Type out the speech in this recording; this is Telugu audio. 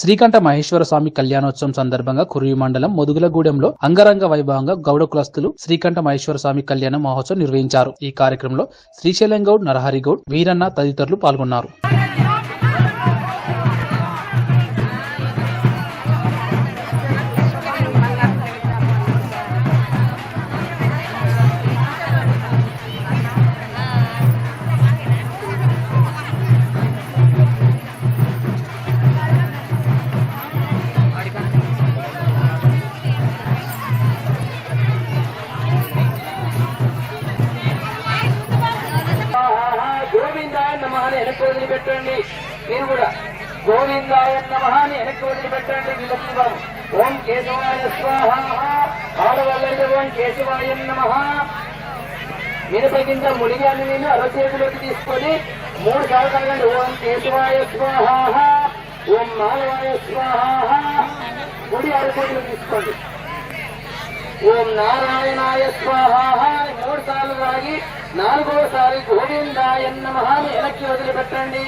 శ్రీకంఠ మహేశ్వర స్వామి కళ్యాణోత్సవం సందర్భంగా కురువి మండలం మొదుగులగూడెంలో అంగరంగ వైభవంగా గౌడ కులస్తులు శ్రీకంఠ మహేశ్వర స్వామి కళ్యాణ మహోత్సవం నిర్వహించారు. ఈ కార్యక్రమంలో శ్రీశైలం గౌడ్, నరహరి గౌడ్, వీరన్న తదితరులు పాల్గొన్నారు. గోవిందాయ నమః అని వెనక్కి వదిలిపెట్టండి. మీరు కూడా గోవిందాయ నమః అని వెనక్కి వదిలిపెట్టండి. వీళ్ళకి బాబు ఓం కేశవాయ స్వాహ. ఆడవాళ్ళైతే ఓం కేశవాయ నమః. మినపగింజ ముడిగాన్ని నేను అరచేతిలోకి తీసుకొని 3 సార్లు కలగండి. ఓం కేశవాయ స్వాహ, ఓం మాధవాయ స్వాహ. గుడి అరచేతిలోకి తీసుకోండి. ఓం నారాయణాయ స్వాహ 3 సార్లు తాగి 4వసారి గోవిందాయ నమః అని వెనక్కి వదిలిపెట్టండి.